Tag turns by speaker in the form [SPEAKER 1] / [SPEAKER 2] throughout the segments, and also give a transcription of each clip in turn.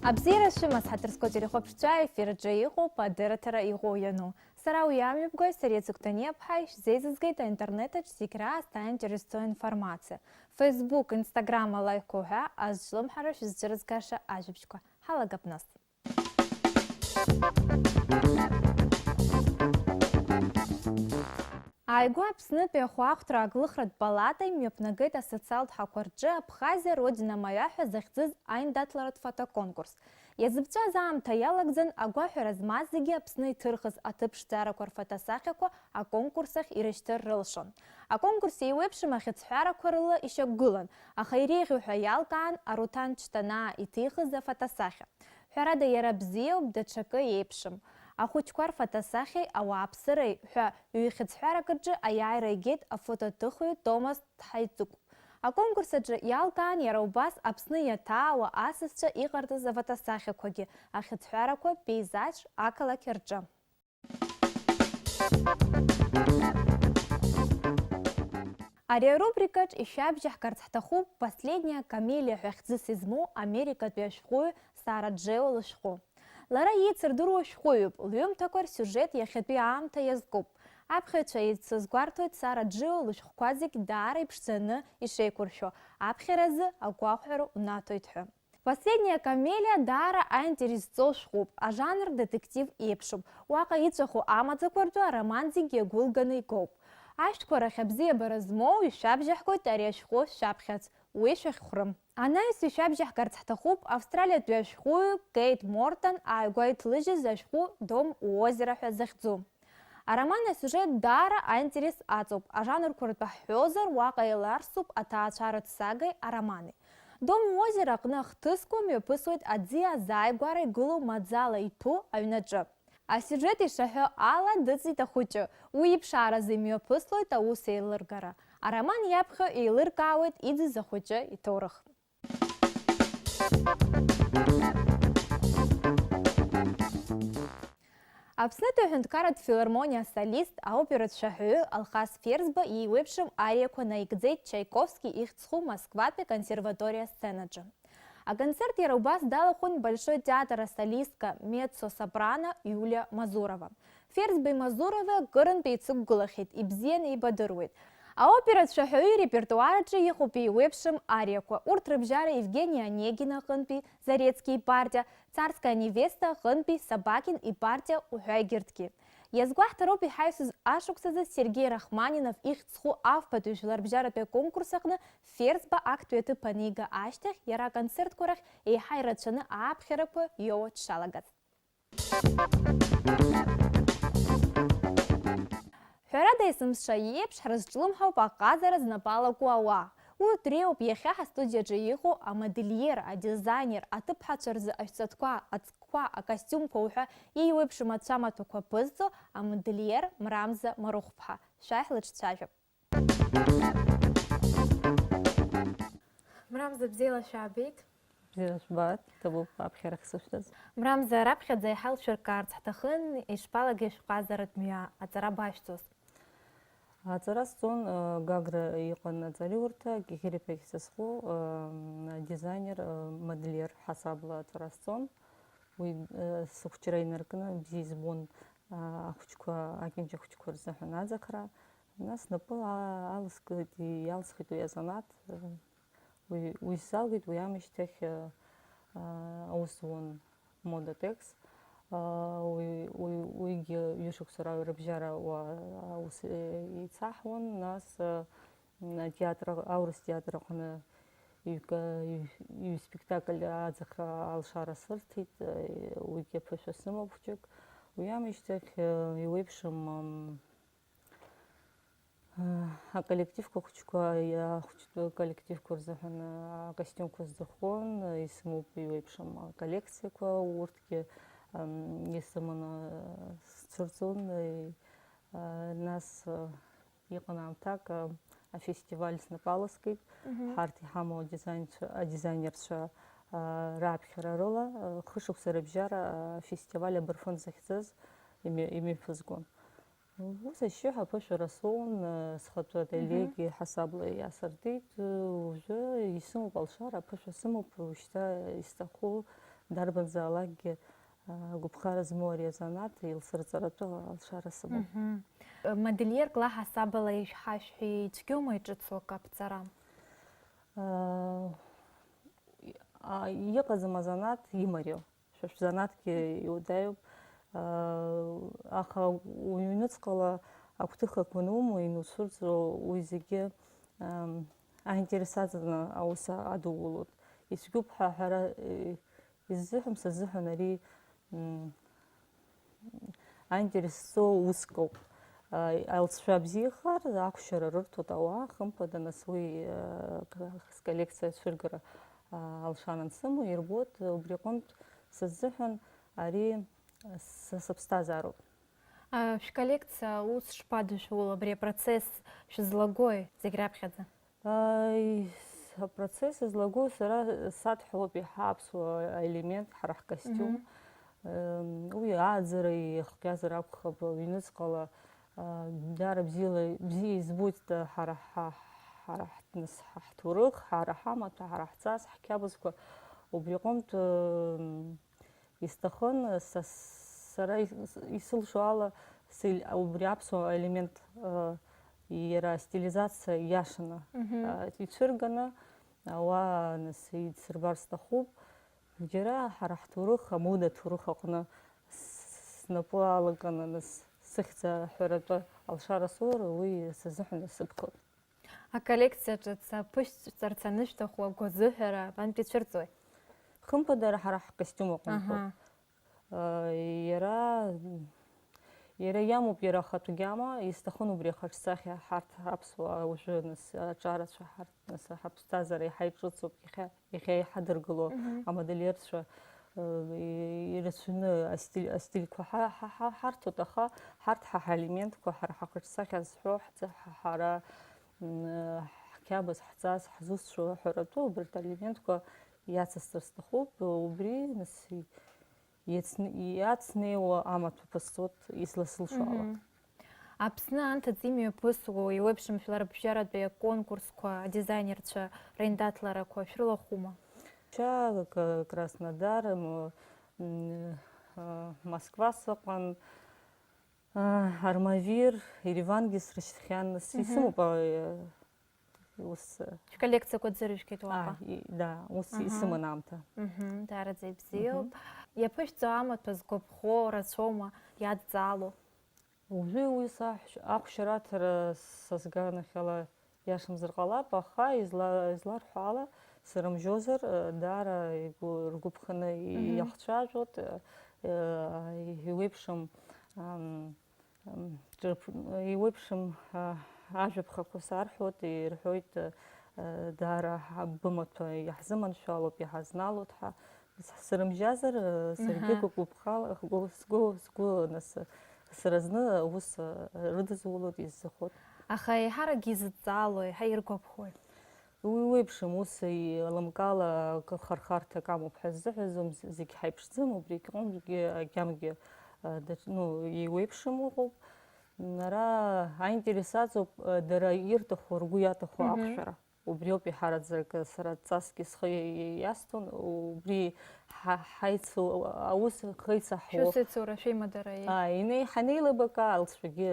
[SPEAKER 1] Абзира шимас хатырскотери хопшча эфир джейху падыратара игояну. Сара уямибгой сарецуктане абхайш зейзызгайта интернетач зикра ста интересуя информация. Facebook, Instagram лайкуга, аз жилым хараш зжирызгаша ажибчка. Халагапнас. Айгу Аԥсны ахәаахәҭра аглыхратә палатай мҩаԥнагеит асоциалтә ҳақәа рҿы Абхазиа Родина моя ҳәа захьӡыз аиндаҭларатә фотоконкурс. Иазыԥҵәаз аамҭа иалагӡан агәаҳәара змаз зегьы Аԥсны иҭырхыз аҭыԥшӡарақәа рфотосахьақәа аконкурс ахь ирышьҭыр рылшон. Аконкурс еиуеиԥшым ахьыӡҳәарақәа рыла ишьақәгылан, аха иреиӷьу ҳәа иалкаан Аруҭан Ҷҭанаа иҭихыз афотосахьа. Ҳәарада иара бзиоуп, даҽакы еиԥшым. Ахәыҷқәа рфотосахьеи ауааԥсыреи ҳәа ҩ-хьыӡҳәарак рҿы аиааира игеит афотоҭыхҩы Томас Ҭҳаиҵыкә. Аконкурс аҿы иалкаан иара убас Аԥсны иаҭаауа асасцәа иҟарҵаз афотосахьақәагьы, ахьыӡҳәарақәа, пейзаж ақалақь рҿы. Ари арубрикаҿ ишәабжьаҳгарц ҳҭахуп последняя камелиа ҳәа хьӡыс измоу Америкатәи ашәҟәыҩҩы Сара Джео лышәҟәы. Лара еицырдыруа шәҟәыҩҩуп, лҩымҭақәа рсиужет иахьатәи аамҭа иазкуп. Аԥхьаҩцәа еицызгәарҭоит Сара Джео лышәҟәқәа зегь даара иԥшӡаны ишеиқәыршәо, аԥхьаразы агәаҟҳәара унаҭоит ҳәа. Последняя камелиа даара аинтересҵоу шәҟәуп, ажанр детектив еиԥшуп. Уаҟа иҵәаху амаӡақәа рҿы ароман зегьы иагәылганы игоуп. Ашәҭқәа рахь абзиабара змоу ишәабжьаҳгоит ари ашәҟәы шәаԥхьац, уи шәахьхәрым. Анаҩс ишәабжьаҳгарц ҳҭахуп Австралиатәи ашәҟәыҩҩы Кейт Мортон ааигәа иҭлыжьыз ашәҟәы Дом у озера ҳәа захьӡу. Ароман асиужет даара аинтерес аҵоуп. Ажанрқәа ртәы ҳҳәозар, уаҟа еиларсуп аҭаацәаратә сагеи аромани. Дом у озера аҟны ахҭысқәа мҩаԥысуеит аӡи азааигәара игылоу маӡала иҭәу аҩнаҿы. Асиужет ишаҳәо ала дыҵит ахәыҷы, уи иԥшааразы имҩаԥыслоит аус еилыргара. Ароман иаԥхьо еилыркаауеит иӡыз ахәыҷы иҭоурых. Аԥснытәи аҳәынҭқарратә филармониа солист, аоператә шәаҳәаҩы Алхас Ферзба иеиуеиԥшым ариақәа наигӡеит Чайковски ихьӡ-зху Москватәи консерваториа сценаҿы. Аконцерт иара убас далахәын Большой театр асолистка меццо-сопрано Иулиа Мазурова. Ферзбеи Мазуровеи акырынтә еицықәгылахьеит, ибзианы еибадыруеит. Аоператә шәаҳәаҩы ирепертуараҿы иҟоуп еиуеиԥшым ариақәа. Урҭ рыбжьара Евгения Онегина аҟынтәи, Зарецки ипартиа, Царская невеста аҟынтәи, Собакин ипартиа уҳәа егьырҭгьы. Иазгәаҳҭароуп иҳаҩсыз ашықәсазы Сергей Рахманинов ихьӡ-зху афбатәи жәларбжьаратәи аконкурс аҟны Ферзба актәи аҭыԥ анига ашьҭахь, иара аконцертқәа рахь еиҳа ирацәаны ааԥхьарақәа иоуа дшалагаз. Ҳәарада есымсша еиԥш ҳрызҿлымҳауп аҟазара знапалакәу ауаа. Урҭ реиуоуп иахьа ҳастудиаҿы иҟоу амодельер, адизайнер, аҭыԥҳацәа рзы аҩцатәқәа, аҵкқәа, акостиумқәа уҳәа еиуеиԥшым ацәамаҭәақәа ԥызҵо амодельер Мрамза Марыхәԥҳа. Шәа ҳлыҿцәажәап. Мрамза, бзиала шәаабеит.
[SPEAKER 2] Бзиала шәбаат, ҭабуп аԥхьарахь сышәҭаз.
[SPEAKER 1] Мрамза, раԥхьаӡа иаҳа илшәыркаарц ҳҭахын, ишԥалагеи шәҟазаратә мҩа, аҵара башәҵоз?
[SPEAKER 2] Аҵара сҵон, Гагра иҟан аҵариурҭа, Киӷьырипа сызху дизайнер, модельер ҳасабла аҵара сҵон. Уи сыхәҷра инаркны бзиа избон ахәҷқәа, акьанџьахәҷқәа рзыҳәан аӡахра. Нас снапы иалсхит уи азанааҭ. Уи салгеит, уи аамышьҭахь аус зуан Модатекс. Уигьы ҩышықәса рыбжьара аус еицаҳуан. Нас аурыс театр аҟны ҩ-спектакль аӡахра алшара сырҭеит, уигьы аԥышәа сымоуп хәҷык. Уи аамышьҭахь еиуеиԥшым аколлективқәа хәҷқәа, ахәҷтәы коллективқәа рзыҳәан акостиумқәа сзыхәон, исымоуп еиуеиԥшым коллекциақәа, урҭгьы исыманы сцәырҵын. Нас иҟан аамҭак афестиваль снапаласкит, ҳарҭ иҳамоу адизайнерцәа раԥхьара рыла, хышықәса рыбжьара афестиваль абырфын захьӡыз имҩаԥызгон. Ус ашьшьыҳәа аԥышәара соун, схатәы ателиегьы ҳасабла иасыртит. Уажәы исымоуп алшара, аԥышәа сымоуп, уажәшьҭа исҭаху дарбанзаалакгьы гәыԥхара змоу ари азанааҭ илсырҵаратәы алшара сымоуп.
[SPEAKER 1] Модельерк лаҳасабала ишәҳашәҳәи ицәгьоума иҿыцу акаԥҵара?
[SPEAKER 2] Иҟаӡам азанааҭ имариоу, шәышәзанааҭгьы иуадаҩуп, аха уҩныҵҟала агәҭыхак уанумоу иануцәырҵро уи зегьы аинтересаҵаны аус адуулоит. Ицәгьоуп ҳәа ҳара иззыҳәам сазыҳәан ари аинтерес зҵоу уск ауп. Алҵшәа бзиахар ақәшьара рырҭоит ауаа, хымԥада нас уи сколлекциа ацәыргара алшара ансымоу ирбоит, убри аҟнытә сазыҳәан ари сыԥсҭазаароуп.
[SPEAKER 1] Шәколлекциа ус шпадышәула абри апроцесс шәызлагои зегь раԥхьаӡа?
[SPEAKER 2] Апроцесс излагоу сара садҳәалоуп иаҳа аԥсуа аелемент ҳара ҳкостиум. Уи ааӡара ихҟьазар акәхап, ҩныҵҟала даара бзиа избоит ҳара ҳҭоурых, ҳара ҳамаҭәа, ҳара ҳҵас, ҳқьабзқәа. Убри аҟнытә исҭахын сара исылшо ала убри аԥсуа елемент иара стилизациа иашаны ицәырганы ауаа идсырбар сҭахуп. Џьара ҳара ҳҭоурых, амода аҭоурых аҟны снапы алаганы сыхьӡ аҳәаратәы алшара соур, уи сазыҳәан насыԥқәоуп.
[SPEAKER 1] Аколлекциаҿы ԥышәҵарц анышәҭаху агәазыҳәара бантәи ицәырҵуеи?
[SPEAKER 2] Хымԥада ҳара ҳкостиум аҟнытәоуп. Иара иамоуп иара ахатә гьама, исҭахын убри ахаҿсахьа ҳарҭ аԥсуаа уажәы аҿарацәа ҳарҭ ҳаԥсҭазаара иаҳа иҿыцуп, иахьа иҳадыргыло амодельерцәа ирацәаны астильқәа ҳарҭоит, аха ҳарҭ ҳаелементқәа ҳара ҳахаҿсахьа зҳәо ҳара ҳқьабз, ҳҵас, ҳзусҭцәоу аҳәаратәы убарҭ аелементқәа иацысҵар сҭахуп. Убри иацнеиуа амаҭәа ԥысҵоит изласылшо ала.
[SPEAKER 1] Аԥсны анҭыҵ имҩаԥысуа иуеиԥшым шәларбжьаратәи аконкурсқәа, адизайнерцәа реиндаҭларақәа шәрылахума?
[SPEAKER 2] Краснодар, Москва сыҟан, Армавир, Еревангьы срышьҭхьан, исымоуп ус.
[SPEAKER 1] Шәколлекциақәа ӡырҩышьқәеит уаҟа?
[SPEAKER 2] Да, ус исыман аамҭа.
[SPEAKER 1] Даараӡа ибзиоуп. Иаԥышәҵо амаҭәа згәаԥхо рацәоума, иадҵаало?
[SPEAKER 2] Уажәы уи ахәшьараҭара сазганахьала иашамзар ҟалап, аха изларҳәо ала сырымжьозар даара ргәыԥханы иахцәажәоит, иуеиԥшым ажәаԥхақәа сарҳәоит, ирҳәоит даара бымаҭәа иаҳзыманшәалоуп, иҳазналоит ҳәа. Сырымжьазар саргьы сгәы сразны ус рыдызулоит, иззахоит.
[SPEAKER 1] Аха еиҳарак изҵаало, еиҳа иргәаԥхои?
[SPEAKER 2] Уи уеиԥшым, ус еиламкала хархарҭак амоуп ҳәа ззыҳәазом, зегь ҳаиԥшӡам, убри аҟнытәгьы агьамгьы иуеиԥшым ыҟоуп. Ара аинтересаҵоуп дара ирҭаху, ргәы иаҭаху ақәшәара. Убри ауп иҳараӡак сара ҵасгьы схы иасҭон, убри аус хеицаҳуа.
[SPEAKER 1] Шәусеицура шәеимадара?
[SPEAKER 2] Ҳанеилыбакаа алҵшәагьы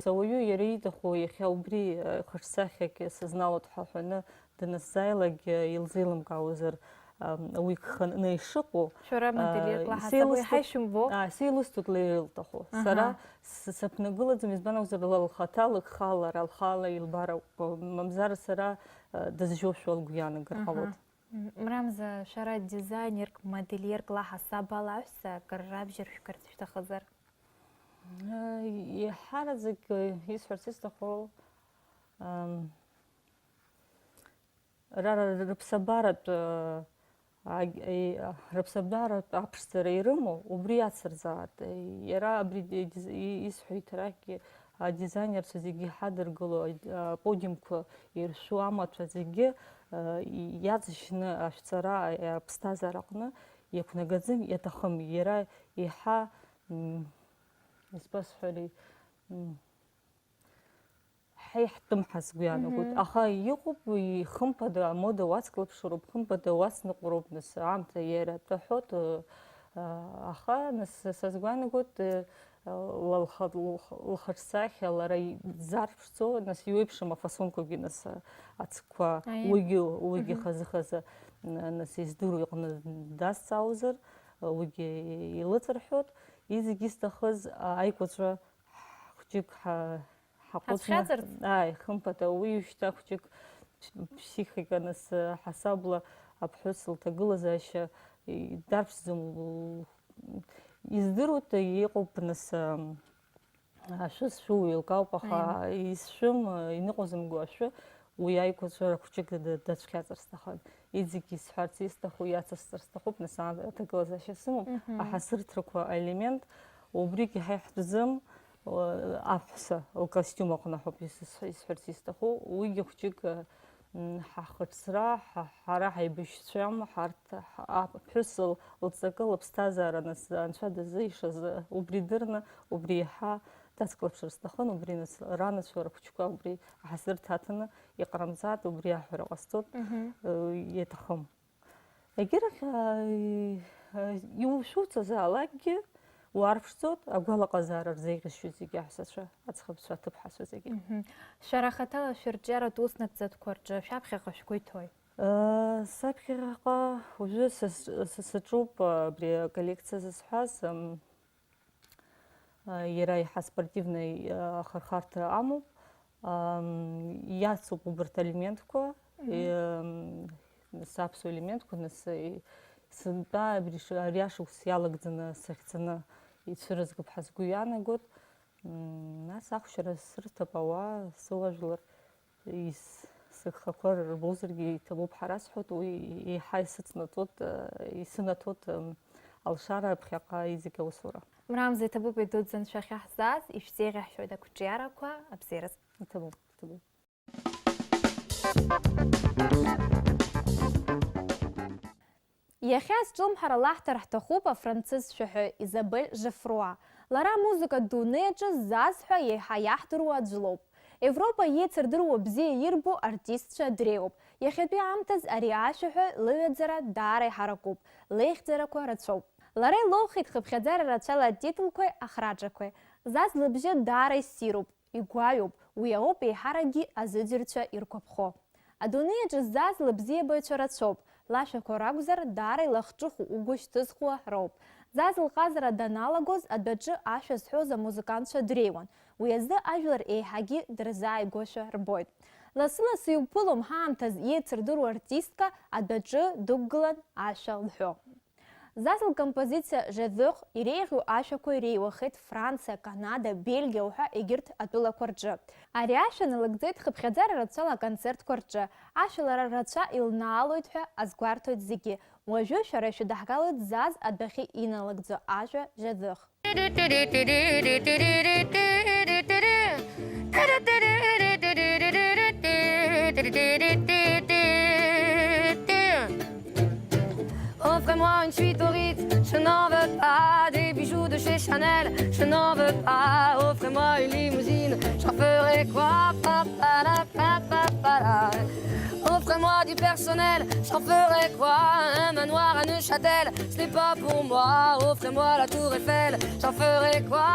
[SPEAKER 2] ауаҩы иара ииҭаху иахьа убри хаҿсахьак сызналоит ҳәа ҳәаны данысзааилак илзеилымкаауазар уи гханы ишыҟоу.
[SPEAKER 1] Шәара модельерк лаҳасабала иаҳа ишәымбо?
[SPEAKER 2] Сеилысҭоит илҭаху. Сара саԥнагылаӡом, избан акәзар лхаҭа лыгхалара, лхала илбар ауп. Мамзар сара дызжьошәа лгәы иаанагар ҟалоит.
[SPEAKER 1] Мрамза, шәара дизайнерк, модельерк лаҳасабала аҳәса акыр рабжьар шәкырц шәҭахызар?
[SPEAKER 2] Иҳараӡак исҳәарц исҭаху рыԥсабаратә аԥшӡара ирымоу убри ацырзаат. Иара абри исҳәоит арахь адизайнерцәа зегьы иҳадыргыло аподиумқәа иршәу амаҭәа зегьы иаҵшьны ашәҵара аԥсҭазаара аҟны иақәнагаӡым, иаҭахым. Иара иаҳа избасҳәари иҳаиҳтымҳа сгәы иаанагоит. Аха иҟоуп ихымԥада амода уацклаԥшыроуп, хымԥада уацныҟәароуп, нас аамҭа иараҭәаҳәоит. Аха нас са сгәы иаанагоит лхаҿсахьа лара дзарԥшӡо, нас иеиуеиԥшым афасонқәагьы нас ацгқәа уигьы хазы-хазы нас издыруа иҟны дазҵаауазар, уигьы илыҵарҳәоит. Изегьы исҭахыз аикәаҵәа хәҷык
[SPEAKER 1] ҳацәхьаҵырц?
[SPEAKER 2] Хымԥада уи уажәшьҭа хәҷык ԥсихика нас ҳасабла аԥҳәыс лҭагылазаашьа дарԥшӡом. Издыруеит иҟоуп нас ашәы зшәу еилкаауп, аха изшәым иныҟәазымго ашәы уи аикәаҵәа хәҷык дацәхьаҵыр сҭахын. Иҵегьы исҳәарц исҭаху иацысҵар сҭахуп, нас аҭагылазаашьа сымоуп, аҳасырҭрақәа аелемент убригь иҳаиҳәӡым аҳәса лкостиум аҟны ҳәоуп исҳәарц исҭаху, уигьы хәҷык ҳахаҿсра, ҳара ҳаибашьцәам, ҳарҭ аԥҳәыс лҵакы, лыԥсҭазаара нас анцәа дазишаз убри дырны, убри иаҳа дацклаԥшыр сҭахын, убри нас ранацәа рхәҷқәа убри аҳасырҭ аҭаны иҟарымҵааит, убри аҳәара ҟасҵоит иаҭахым. Егьирахь иушәуҵазаалакгьы уаарԥшӡоит, агәалаҟазаара рзеиӷьасшьоит зегьы аҳәсацәа, аӡӷабцәа, аҭыԥҳацәа зегьы.
[SPEAKER 1] Шәара хаҭала шәырҿиаратә уснагӡатәқәа рҿы шәаԥхьаҟа шәгәы иҭои?
[SPEAKER 2] Саԥхьаҟа уажәы саҿуп абри аколлекциа зысҳәаз, иара иаҳа спортивный ахырхарҭа амоуп, иацуп убарҭ аелементқәа, нас аԥсуа елементқәа, нас сынтәа ари ашықәс иалагӡаны сахьцаны ицәырызгап ҳәа сгәы иаанагоит. Нас ахәшьара срыҭап ауаа сыуажәлар сыгхақәа рбозаргьы иҭабуп ҳарасҳәоит, уи еиҳа исынаҭоит алшара ԥхьаҟа изегьы аусура.
[SPEAKER 1] Мрамза иҭабуп идуӡӡан шәахьаҳзааз, ишәзеиӷьаҳшьоит ақәҿиарақәа абзиараз.
[SPEAKER 2] Иҭабуп, иҭабуп.
[SPEAKER 1] Иахьа зҿлымҳара лаҳҭар ҳҭахуп афранцызшәаҳәаҩ Изабель Жефруа. Лара амузыкатә дунеиаҿы ззазҳәа еиҳа иаҳдыруа аӡәлоуп. Европа еицырдыруа бзиа ирбо артистцәа дреиуп. Иахьатәи аамҭаз ари ашәаҳәаҩ лыҩаӡара даара иҳаракуп, леихьӡарақәа рацәоуп. Лара илоухит хыԥхьаӡара рацәала атитулқәеи ахраҿақәеи. Заз лыбжьы даара иссируп, игәаҩоуп, уи ауп еиҳаракгьы азыӡырҩцәа иргәаԥхо. Адунеиаҿы ззаз лыбзиабаҩцәа рацәоуп. Лашәақәа ракәзар, даара илахҿыху, угәы шьҭызхуа роуп. Заз лҟазара даналагоз адәаҿы ашәа зҳәоз амузыкантцәа дреиуан. Уи азы ажәлар еиҳагьы дырзааигошәа рбоит. Ласы-ласы иуԥылом ҳаамҭаз еицырдыруа артистка адәаҿы дықәгылан ашәа лҳәо. Заз лкомпозициа «Жезeur» иреиӷьу ашәақәа иреиуахеит Франциа, Канада, Бельгиа уҳәа егьырҭ атәылақәа рҿы. Ари ашәа налагӡеит хыԥхьаӡара рацәала аконцертқәа рҿы. Ашәа лара рацәа илнаалоит ҳәа азгәарҭоит зегьы. Уажәы шәара ишәыдаҳгалоит Заз адәахьы иналагӡо ажәа «Жезeur».
[SPEAKER 3] Offrez-moi une suite au Ritz, je n'en veux pas. Des bijoux de chez Chanel, je n'en veux pas. Offrez-moi une limousine, j'en ferai quoi? Offrez-moi du personnel, j'en ferai quoi? Un manoir à Neuchâtel, ce n'est pas pour moi. Offrez-moi la tour Eiffel, j'en ferai quoi?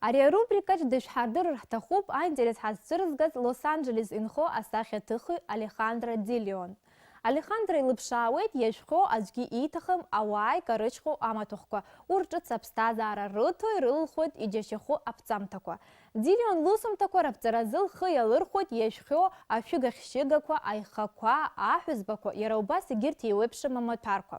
[SPEAKER 1] Ари арубрикаҿ дышәҳардырыр ҳҭахуп аинтерес ҳазцәырызгаз Лос-Анџелес инхо асахьаҭыхҩы Алехандро Ди Леон. Алехандро илыԥшаауеит иажәхьоу аӡәгьы ииҭахым ауаа икарыҷхьоу амаҭәахәқәа, урҭ ҿыц аԥсҭазаара рыҭо ирылылхоит иџьашьахәы аԥҵамҭақәа. Ди Леон лусумҭақәа раԥҵаразы лхы иалырхәоит иажәхьоу ашәыгахьшьыгақәа, аихақәа, аҳәызбақәа, иара убас егьырҭ еиуеиԥшым амаҭәарқәа.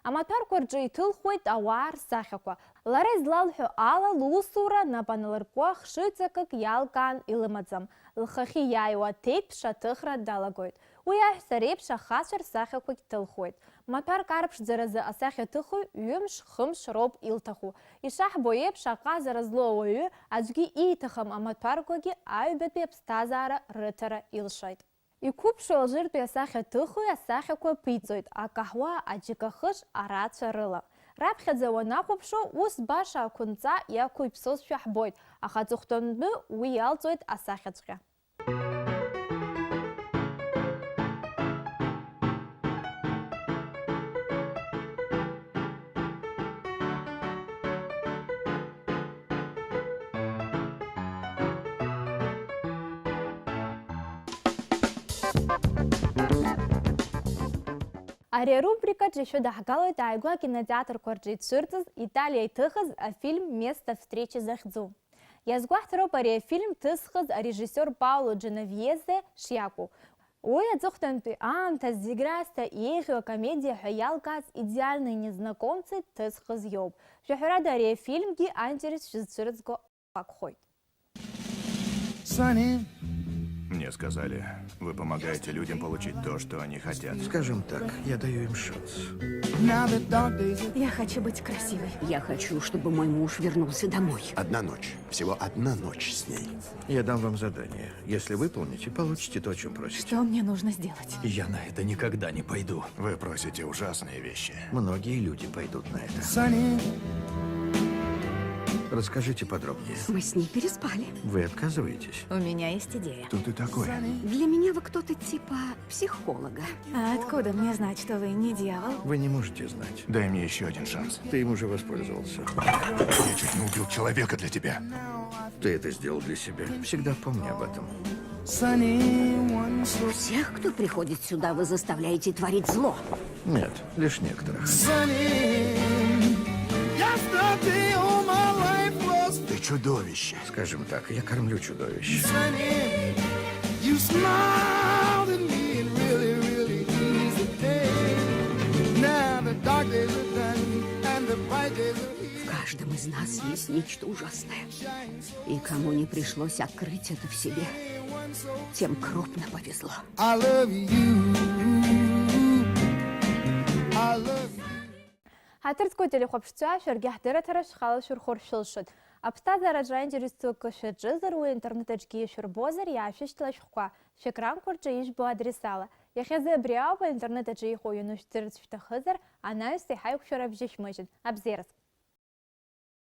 [SPEAKER 1] Амаҭәарқәа рҿы иҭылхуеит ауаа рсахьақәа. Лара излалҳәо ала лусура нап аналыркуа хшыҩҵакык иалкаан илымаӡам. Лхахьы иааиуа аҭеиҭԥш аҭыхра далагоит. Уи аҳәса реиԥш ахацәа рсахьақәагь ҭылхуеит. Маҭәарк арԥшӡаразы асахьаҭыхҩы ҩымш-хымш роуп илҭаху. Ишаҳбо еиԥш аҟазара злоу ауаҩы аӡәгьы ииҭахым амаҭәарқәагьы аҩбатәи аԥсҭазаара рыҭара илшоит. Иқәыԥшу алжиртәи асахьа ҭыхи асахьақәа ԥиҵоит, акаҳуа, аџьыкахыш, арацәа рыла. Раԥхьаӡа уанахәаԥшо, ус баша ақәынҵа иақәу иԥсоушәа ҳбоит, аха аҵыхәтәантәы уи иалҵуеит асахьаҵәҟьа. Ари арубрикаҿы ишәы даҳгалоит ааигәа акинотеатрқәа рҿы ицәырҵыз Италиа иҭыхыз афильм «Место встречи» захьӡу. Иазгәаҳҭароуп ари афильм ҭызхыз арежиссер Пауло Дженовиезе шиакәу. Уи аҵыхәтәантәи аамҭаз зегь раасҭа еиӷьу акомедиа ҳәа иалкааз идеальные незнакомцы ҭызхыз иоуп. Шәаҳәарада ари афильмгьы аинтерес шәызцәырызго акәхоит.
[SPEAKER 4] Мне сказали, вы помогаете людям получить то, что они хотят.
[SPEAKER 5] Скажем так, я даю им шанс.
[SPEAKER 6] Я хочу быть красивой.
[SPEAKER 7] Я хочу, чтобы мой муж вернулся домой.
[SPEAKER 8] Одна ночь. Всего одна ночь с ней.
[SPEAKER 5] Я дам вам задание. Если выполните, получите то, о чем просите.
[SPEAKER 6] Что мне нужно сделать?
[SPEAKER 4] Я на это никогда не пойду. Вы просите ужасные вещи.
[SPEAKER 5] Многие люди пойдут на это. Расскажите подробнее.
[SPEAKER 7] Мы с ней переспали.
[SPEAKER 5] Вы отказываетесь?
[SPEAKER 6] У меня есть идея.
[SPEAKER 4] Кто ты такой?
[SPEAKER 7] Для меня вы кто-то типа психолога.
[SPEAKER 6] А откуда мне знать, что вы не дьявол?
[SPEAKER 5] Вы не можете знать.
[SPEAKER 4] Дай мне еще один шанс.
[SPEAKER 5] Ты им уже воспользовался.
[SPEAKER 4] Я чуть не убил человека для тебя.
[SPEAKER 5] Ты это сделал для себя. Всегда помни об этом.
[SPEAKER 7] Всех, кто приходит сюда, вы заставляете творить зло.
[SPEAKER 5] Нет, лишь некоторых.
[SPEAKER 4] Ты чудовище.
[SPEAKER 5] Скажем так, я кормлю чудовищ.
[SPEAKER 7] В каждом из нас есть нечто ужасное. И кому не пришлось открыть это в себе, тем крупно повезло.
[SPEAKER 1] Ҳаҭырцқәа телехәаԥшцәа шәаргьы ҳдырраҭара шәхала шәырхәыршәылшоит. Аԥсҭазаараҿы аинтересқәа шәаҿызар, уи аинтернет-аҿгьы ишәырбозар, иаашәышьҭла шәҟәқәа шәекранқәа рҿы ижәбо адресала. Иахьазы абри ауп аинтернет-аҿы иҟоу ианышәдырц шәҭахызар, анаҩс еиҳа иқәшәара бжьы шәмыжьын. Абзерас!